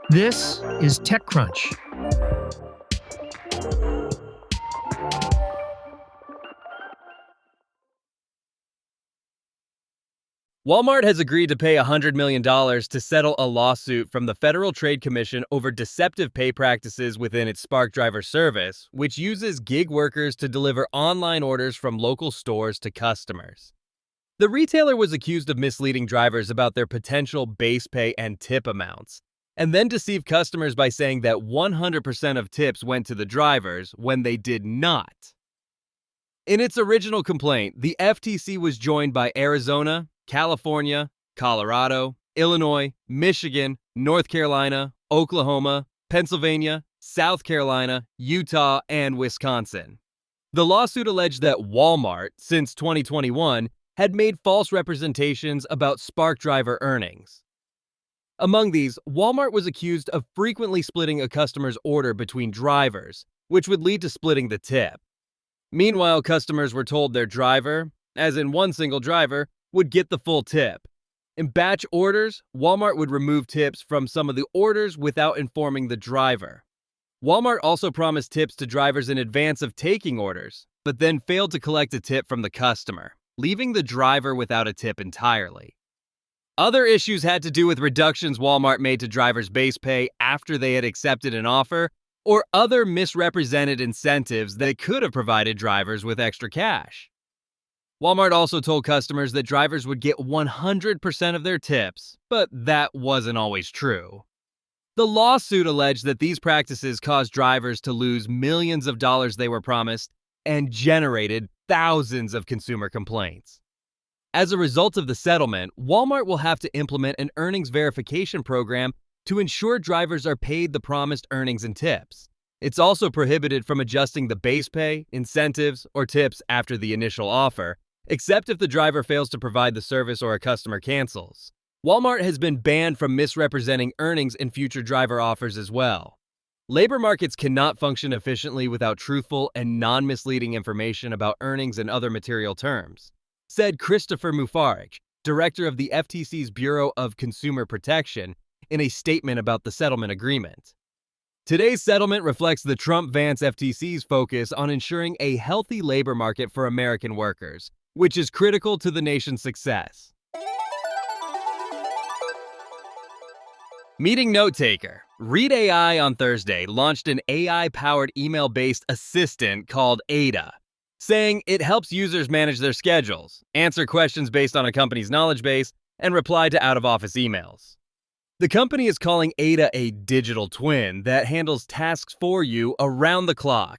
This is TechCrunch. Walmart has agreed to pay $100 million to settle a lawsuit from the Federal Trade Commission over deceptive pay practices within its Spark Driver service, which uses gig workers to deliver online orders from local stores to customers. The retailer was accused of misleading drivers about their potential base pay and tip amounts, and then deceived customers by saying that 100% of tips went to the drivers when they did not. In its original complaint, the FTC was joined by Arizona, California, Colorado, Illinois, Michigan, North Carolina, Oklahoma, Pennsylvania, South Carolina, Utah, and Wisconsin. The lawsuit alleged that Walmart, since 2021, had made false representations about Spark Driver earnings. Among these, Walmart was accused of frequently splitting a customer's order between drivers, which would lead to splitting the tip. Meanwhile, customers were told their driver, as in one single driver, would get the full tip. In batch orders, Walmart would remove tips from some of the orders without informing the driver. Walmart also promised tips to drivers in advance of taking orders, but then failed to collect a tip from the customer, leaving the driver without a tip entirely. Other issues had to do with reductions Walmart made to drivers' base pay after they had accepted an offer, or other misrepresented incentives that could have provided drivers with extra cash. Walmart also told customers that drivers would get 100% of their tips, but that wasn't always true. The lawsuit alleged that these practices caused drivers to lose millions of dollars they were promised and generated thousands of consumer complaints. As a result of the settlement, Walmart will have to implement an earnings verification program to ensure drivers are paid the promised earnings and tips. It's also prohibited from adjusting the base pay, incentives, or tips after the initial offer, except if the driver fails to provide the service or a customer cancels. Walmart has been banned from misrepresenting earnings in future driver offers as well. Labor markets cannot function efficiently without truthful and non-misleading information about earnings and other material terms, said Christopher Mufarich, director of the FTC's Bureau of Consumer Protection, in a statement about the settlement agreement. Today's settlement reflects the Trump-Vance FTC's focus on ensuring a healthy labor market for American workers, which is critical to the nation's success. Meeting note taker. Read AI on Thursday launched an AI-powered email-based assistant called Ada, saying it helps users manage their schedules, answer questions based on a company's knowledge base, and reply to out-of-office emails. The company is calling Ada a digital twin that handles tasks for you around the clock.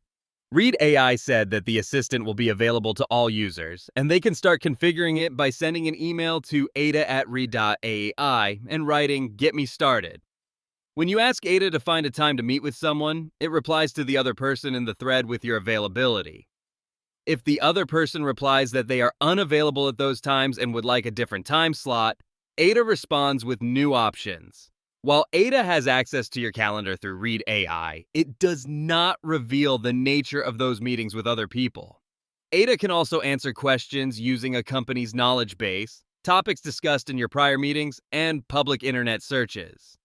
Read AI said that the assistant will be available to all users, and they can start configuring it by sending an email to ada@read.ai and writing, "Get me started." When you ask Ada to find a time to meet with someone, it replies to the other person in the thread with your availability. If the other person replies that they are unavailable at those times and would like a different time slot, Ada responds with new options. While Ada has access to your calendar through Read AI, it does not reveal the nature of those meetings with other people. Ada can also answer questions using a company's knowledge base, topics discussed in your prior meetings, and public internet searches.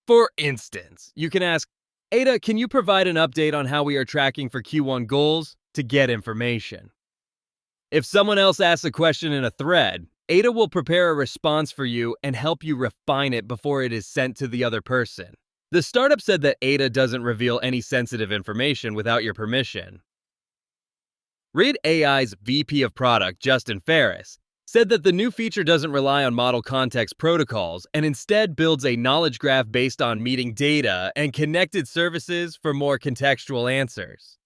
For instance, you can ask, "Ada, can you provide an update on how we are tracking for Q1 goals?" to get information. If someone else asks a question in a thread, Ada will prepare a response for you and help you refine it before it is sent to the other person. The startup said that Ada doesn't reveal any sensitive information without your permission. Read AI's VP of Product, Justin Ferris, said that the new feature doesn't rely on model context protocols and instead builds a knowledge graph based on meeting data and connected services for more contextual answers.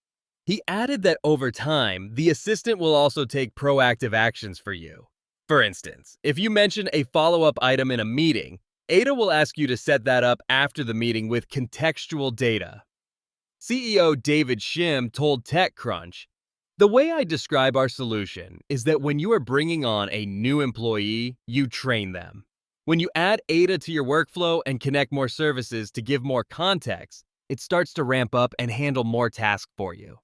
He added that over time, the assistant will also take proactive actions for you. For instance, if you mention a follow-up item in a meeting, Ada will ask you to set that up after the meeting with contextual data. CEO David Shim told TechCrunch, "The way I describe our solution is that when you are bringing on a new employee, you train them. When you add Ada to your workflow and connect more services to give more context, it starts to ramp up and handle more tasks for you."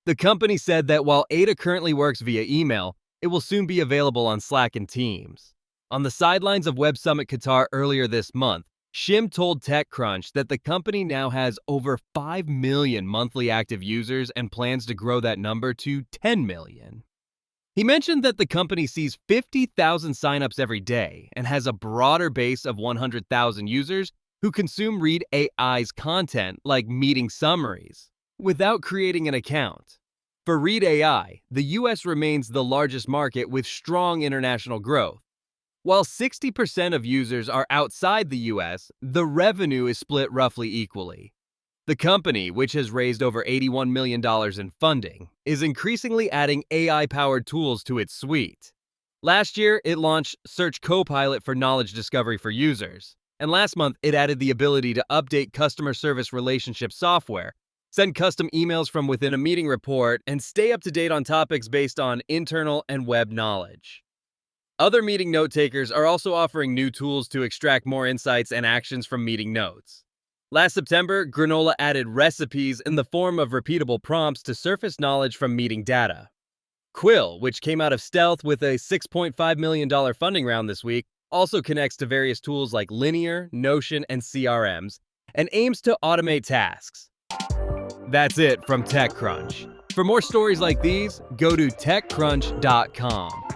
The company said that while Ada currently works via email, it will soon be available on Slack and Teams. On the sidelines of Web Summit Qatar earlier this month, Shim told TechCrunch that the company now has over 5 million monthly active users and plans to grow that number to 10 million. He mentioned that the company sees 50,000 signups every day and has a broader base of 100,000 users who consume Read AI's content like meeting summaries without creating an account. For Read AI, the US remains the largest market with strong international growth. While 60% of users are outside the US, the revenue is split roughly equally. The company, which has raised over $81 million in funding, is increasingly adding AI-powered tools to its suite. Last year, it launched Search Copilot for knowledge discovery for users. And last month, it added the ability to update customer service relationship software, send custom emails from within a meeting report, and stay up to date on topics based on internal and web knowledge. Other meeting note takers are also offering new tools to extract more insights and actions from meeting notes. Last September, Granola added recipes in the form of repeatable prompts to surface knowledge from meeting data. Quill, which came out of stealth with a $6.5 million funding round this week, also connects to various tools like Linear, Notion, and CRMs, and aims to automate tasks. That's it from TechCrunch. For more stories like these, go to TechCrunch.com.